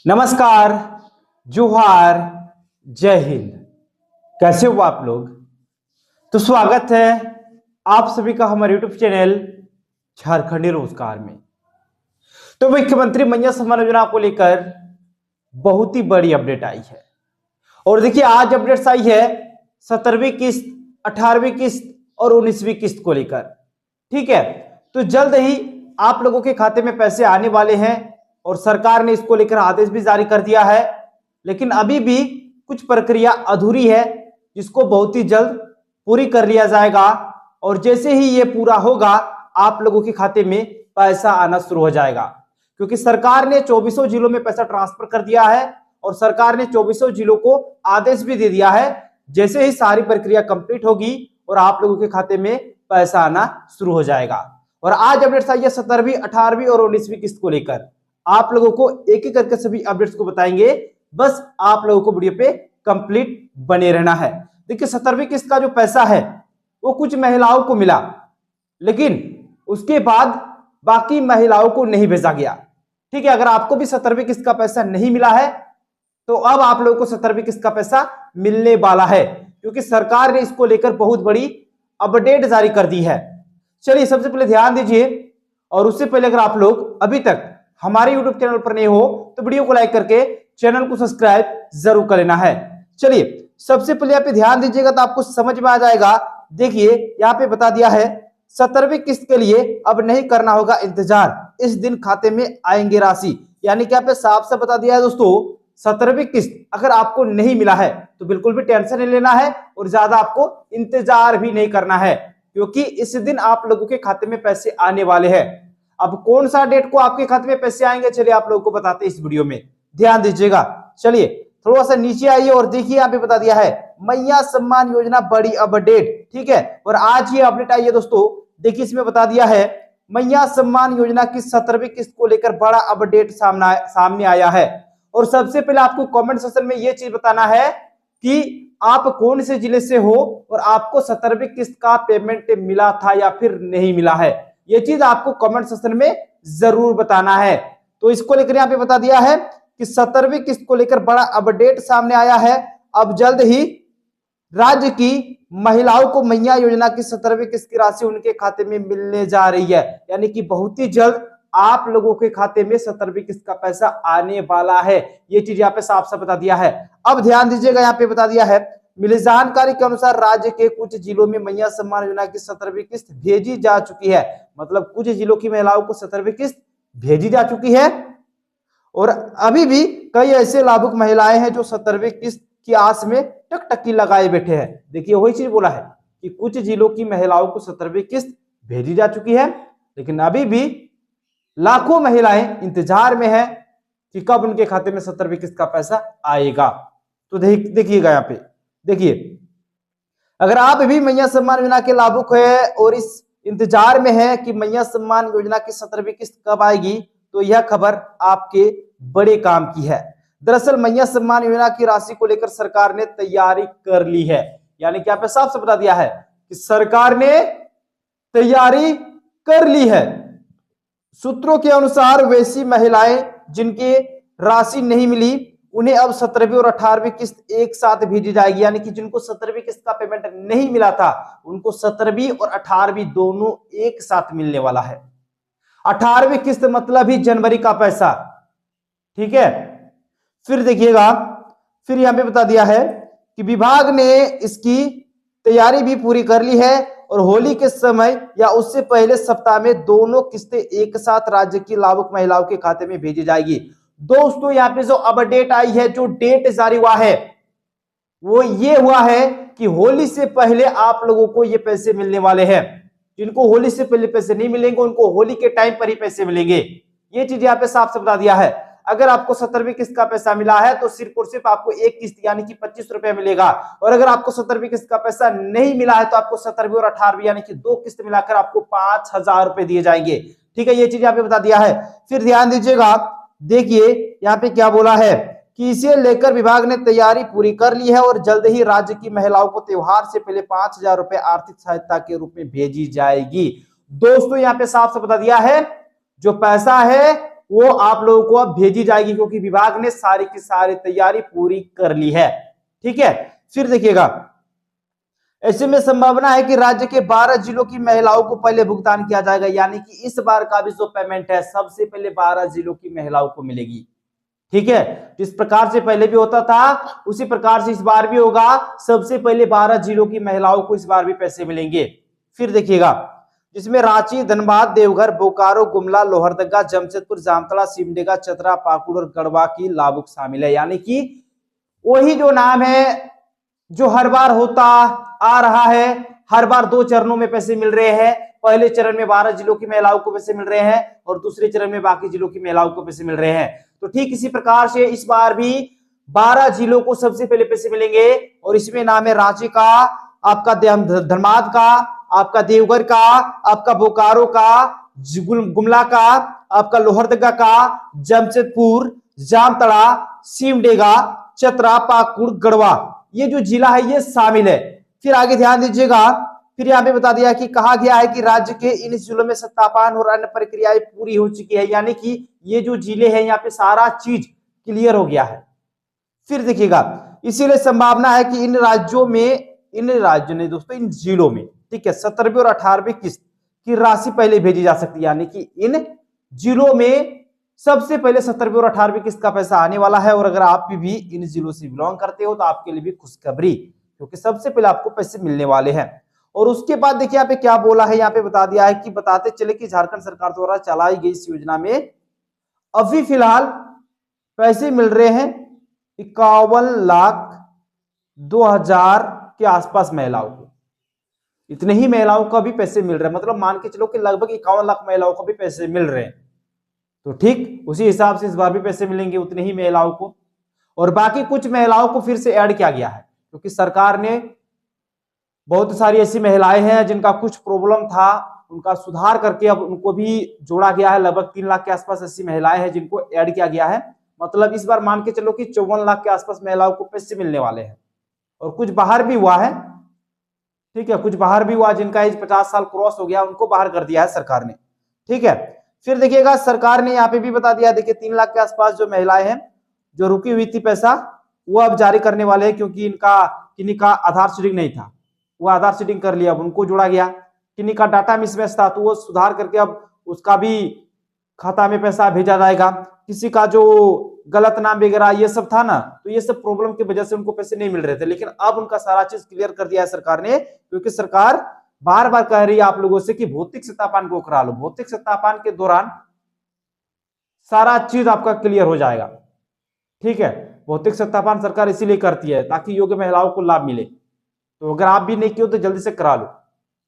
नमस्कार, जोहार, जय हिंद। कैसे हो आप लोग? तो स्वागत है आप सभी का हमारे यूट्यूब चैनल झारखंडी रोजगार में। तो मुख्यमंत्री मैया सम्मान योजना को लेकर बहुत ही बड़ी अपडेट आई है। और देखिए आज अपडेट्स आई है 17वीं किस्त, 18वीं किस्त और 19वीं किस्त को लेकर। ठीक है, तो जल्द ही आप लोगों के खाते में पैसे आने वाले हैं और सरकार ने इसको लेकर आदेश भी जारी कर दिया है। लेकिन अभी भी कुछ प्रक्रिया अधूरी है जिसको बहुत ही जल्द पूरी कर लिया जाएगा और जैसे ही ये पूरा होगा आप लोगों के खाते में पैसा आना शुरू हो जाएगा, क्योंकि सरकार ने 24 जिलों में पैसा ट्रांसफर कर दिया है और सरकार ने 24 जिलों को आदेश भी दे दिया है। जैसे ही सारी प्रक्रिया कंप्लीट होगी और आप लोगों के खाते में पैसा आना शुरू हो जाएगा। और आज अपडेट्स आई है 17वीं, 18वीं और 19वीं किस्त को लेकर। आप लोगों को एक एक करके सभी अपडेट्स को बताएंगे, बस आप लोगों को वीडियो पे कंप्लीट बने रहना है। देखिए 17वीं किस्त का जो पैसा है वो कुछ महिलाओं को मिला, लेकिन उसके बाद बाकी महिलाओं को नहीं भेजा गया। ठीक है, अगर आपको भी 17वीं किस्त का पैसा नहीं मिला है तो अब आप लोगों को 17वीं किस्त का पैसा मिलने वाला है, क्योंकि सरकार ने इसको लेकर बहुत बड़ी अपडेट जारी कर दी है। चलिए सबसे पहले ध्यान दीजिए, और उससे पहले अगर आप लोग अभी तक हमारे YouTube चैनल पर नहीं हो तो वीडियो को लाइक करके चैनल को सब्सक्राइब जरूर कर लेना है। चलिए सबसे पहले यहाँ पे ध्यान दीजिएगा तो आपको समझ में आ जाएगा। देखिए यहाँ पे बता दिया है 17वीं किस्त के लिए अब नहीं करना होगा इंतजार, इस दिन खाते में आएंगे राशि। यानी कि यहाँ पे साफ साफ बता दिया है दोस्तों, 17वीं किस्त अगर आपको नहीं मिला है तो बिल्कुल भी टेंशन नहीं लेना है और ज्यादा आपको इंतजार भी नहीं करना है, क्योंकि इस दिन आप लोगों के खाते में पैसे आने वाले हैं। अब कौन सा डेट को आपके खाते में पैसे आएंगे, चलिए आप लोगों को बताते हैं इस वीडियो में, ध्यान दीजिएगा। चलिए थोड़ा सा नीचे आइए और देखिए यहाँ पे बता दिया है मैया सम्मान योजना बड़ी अपडेट। ठीक है, और आज ये अपडेट आई है दोस्तों। देखिए इसमें बता दिया है मैया सम्मान योजना की 17वीं किस्त को लेकर बड़ा अपडेट सामने आया है। और सबसे पहले आपको कमेंट सेक्शन में ये चीज बताना है कि आप कौन से जिले से हो और आपको 17वीं किस्त का पेमेंट मिला था या फिर नहीं मिला है, ये चीज आपको कमेंट सेक्शन में जरूर बताना है। तो इसको लेकर यहाँ पे बता दिया है कि 17वीं किस्त को लेकर बड़ा अपडेट सामने आया है। अब जल्द ही राज्य की महिलाओं को मैया योजना की 17वीं किस्त की राशि उनके खाते में मिलने जा रही है। यानी कि बहुत ही जल्द आप लोगों के खाते में 17वीं किस्त का पैसा आने वाला है, ये चीज यहाँ पे साफ साफ बता दिया है। अब ध्यान दीजिएगा, यहाँ पे बता दिया है मिली जानकारी के अनुसार राज्य के कुछ जिलों में मैया सम्मान योजना की 17वीं किस्त भेजी जा चुकी है। मतलब कुछ जिलों की महिलाओं को 17वीं किस्त भेजी जा चुकी है और अभी भी कई ऐसे लाभुक महिलाएं हैं जो 17वीं किस्त की आस में टकटकी लगाए बैठे हैं। देखिए वही चीज बोला है कि कुछ जिलों की महिलाओं को 17वीं किस्त भेजी जा चुकी है, लेकिन अभी भी लाखों महिलाएं इंतजार में है कि कब उनके खाते में 17वीं किस्त का पैसा आएगा। तो देखिएगा यहाँ पे, देखिए अगर आप भी मैया सम्मान योजना के लाभुक है और इस इंतजार में है कि मैया सम्मान योजना की 17वीं किस्त कब आएगी, तो यह खबर आपके बड़े काम की है। दरअसल मैया सम्मान योजना की राशि को लेकर सरकार ने तैयारी कर ली है। यानी कि यहाँ पे साफ साफ बता दिया है कि सरकार ने तैयारी कर ली है। सूत्रों के अनुसार वैसी महिलाएं जिनकी राशि नहीं मिली उन्हें अब 17वीं और 18वीं किस्त एक साथ भेजी जाएगी। यानी कि जिनको 17वीं किस्त का पेमेंट नहीं मिला था उनको 17वीं और 18वीं दोनों एक साथ मिलने वाला है। 18वीं किस्त मतलब ही जनवरी का पैसा। ठीक है, फिर देखिएगा, फिर यहां पे बता दिया है कि विभाग ने इसकी तैयारी भी पूरी कर ली है और होली के समय या उससे पहले सप्ताह में दोनों किस्तें एक साथ राज्य की लाभुक महिलाओं के खाते में भेजी जाएगी। दोस्तों यहाँ पे जो अपडेट आई है, जो डेट जारी हुआ है वो ये हुआ है कि होली से पहले आप लोगों को ये पैसे मिलने वाले हैं। जिनको होली से पहले पैसे नहीं मिलेंगे उनको होली के टाइम पर ही पैसे मिलेंगे। ये चीज यहाँ पे साफ साफ बता दिया है। अगर आपको 17वीं किस्त का पैसा मिला है तो सिर्फ और सिर्फ आपको एक किस्त यानी कि 25 रुपए मिलेगा, और अगर आपको 17वीं किस्त का पैसा नहीं मिला है तो आपको 17वीं और 18वीं यानी कि दो किस्त मिलाकर आपको 5000 रुपए दिए जाएंगे। ठीक है, ये चीज यहाँ पे बता दिया है। फिर ध्यान दीजिएगा, देखिए यहाँ पे क्या बोला है कि इसे लेकर विभाग ने तैयारी पूरी कर ली है और जल्द ही राज्य की महिलाओं को त्योहार से पहले 5000 रुपए आर्थिक सहायता के रूप में भेजी जाएगी। दोस्तों यहाँ पे साफ साफ बता दिया है जो पैसा है वो आप लोगों को अब भेजी जाएगी, क्योंकि विभाग ने सारी की सारी तैयारी पूरी कर ली है। ठीक है, फिर देखिएगा, ऐसे में संभावना है कि राज्य के 12 जिलों की महिलाओं को पहले भुगतान किया जाएगा, यानी कि इस बार का भी जो पेमेंट है सबसे पहले 12 जिलों की महिलाओं को मिलेगी। ठीक है, जिस प्रकार से पहले भी होता था उसी प्रकार से इस बार भी होगा। सबसे पहले 12 जिलों की महिलाओं को इस बार भी पैसे मिलेंगे। फिर देखिएगा, जिसमें रांची, धनबाद, देवघर, बोकारो, गुमला, लोहरदगा, जमशेदपुर, जामताड़ा, सिमडेगा, चतरा, पाकुड़ और गढ़वा की लाभुक शामिल है, यानी कि वही जो नाम है जो हर बार होता आ रहा है। हर बार 2 चरणों में पैसे मिल रहे हैं। पहले चरण में 12 जिलों की महिलाओं को पैसे मिल रहे हैं और दूसरे चरण में बाकी जिलों की महिलाओं को पैसे मिल रहे हैं। तो ठीक इसी प्रकार से इस बार भी 12 जिलों को सबसे पहले पैसे मिलेंगे, और इसमें नाम है रांची का, आपका धनबाद का, आपका देवघर का, आपका बोकारो का, गुमला का, आपका लोहरदगा का, जमशेदपुर, जामताड़ा, सिमडेगा, चतरा, पाकुड़, गढ़वा, ये जो जिला है ये शामिल है। फिर आगे ध्यान दीजिएगा, फिर यहाँ पे बता दिया कि कहा गया है कि राज्य के इन जिलों में सत्यापन और अन्य प्रक्रियाएं पूरी हो चुकी है, यानी कि ये जो जिले हैं यहाँ पे सारा चीज क्लियर हो गया है। फिर देखिएगा, इसीलिए संभावना है कि इन राज्यों ने दोस्तों, इन जिलों में, ठीक है, 17वीं और 18वीं किस्त की राशि पहले भेजी जा सकती है, यानी कि इन जिलों में सबसे पहले 17वीं और 18वीं किस्त का पैसा आने वाला है। और अगर आप भी इन जिलों से बिलोंग करते हो तो आपके लिए भी खुशखबरी, क्योंकि सबसे पहले आपको पैसे मिलने वाले हैं। और उसके बाद देखिए यहाँ पे क्या बोला है, यहाँ पे बता दिया है कि बताते चले कि झारखंड सरकार द्वारा चलाई गई इस योजना में अभी फिलहाल पैसे मिल रहे हैं 51,02,000 के आसपास महिलाओं को। इतने ही महिलाओं का भी पैसे मिल रहे हैं, मतलब मान के चलो कि लगभग 51 लाख महिलाओं को भी पैसे मिल रहे हैं। तो ठीक उसी हिसाब से इस बार भी पैसे मिलेंगे उतने ही महिलाओं को। और बाकी कुछ महिलाओं को फिर से ऐड किया गया है, क्योंकि सरकार ने बहुत सारी ऐसी महिलाएं हैं जिनका कुछ प्रॉब्लम था, उनका सुधार करके अब उनको भी जोड़ा गया है। लगभग 3 लाख के आसपास ऐसी महिलाएं हैं जिनको ऐड किया गया है। मतलब इस बार मान के चलो कि 54 लाख के आसपास महिलाओं को पैसे मिलने वाले हैं। और कुछ बाहर भी हुआ है, ठीक है, कुछ बाहर भी हुआ जिनका एज 50 साल क्रॉस हो गया, उनको बाहर कर दिया है सरकार ने। ठीक है, फिर देखिएगा सरकार ने यहाँ पे भी बता दिया, देखिए 3 लाख के आसपास जो महिलाएं हैं जो रुकी हुई थी पैसा, वो अब जारी करने वाले हैं, क्योंकि किन्हीं का आधार सीडिंग नहीं था, वो आधार सीडिंग कर लिया, अब उनको जोड़ा गया। किन्हीं का डाटा मिसमैच था तो वो सुधार करके अब उसका भी खाता में पैसा भेजा जाएगा। किसी का जो गलत नाम वगैरह ये सब था ना, तो ये सब प्रॉब्लम की वजह से उनको पैसे नहीं मिल रहे थे, लेकिन अब उनका सारा चीज क्लियर कर दिया है सरकार ने, क्योंकि सरकार बार बार कह रही है आप लोगों से कि भौतिक सत्यापन को करा लो। भौतिक सत्यापन के दौरान सारा चीज आपका क्लियर हो जाएगा। ठीक है, भौतिक सत्यापन सरकार इसीलिए करती है ताकि योग्य महिलाओं को लाभ मिले। तो अगर आप भी नहीं किए तो जल्दी से करा लो।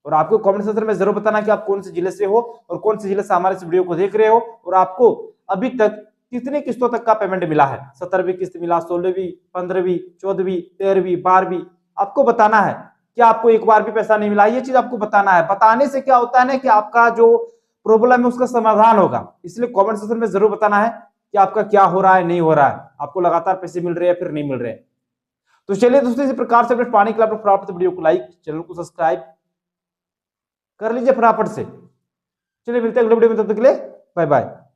और आपको कमेंट सेक्शन में जरूर बताना कि आप कौन से जिले से हो और कौन से जिले से हमारे इस वीडियो को देख रहे हो, और आपको अभी तक कितनी किस्तों तक का पेमेंट मिला है। 17वीं किस्त मिला, 16वीं, 15वीं, 14वीं, 13वीं, 12वीं, आपको बताना है कि आपको एक बार भी पैसा नहीं मिला। ये चीज आपको बताना है। बताने से क्या होता है ना कि आपका जो प्रॉब्लम है उसका समाधान होगा। इसलिए कमेंट सेक्शन में जरूर बताना है कि आपका क्या हो रहा है, नहीं हो रहा है, आपको लगातार पैसे मिल रहे हैं फिर नहीं मिल रहे हैं। तो चलिए दोस्तों, इसी प्रकार से अपडेट पाने के लिए फटाफट से वीडियो को लाइक, चैनल को सब्सक्राइब कर लीजिए फटाफट से। चलिए मिलते हैं अगले वीडियो में, तब तक के लिए बाय बाय।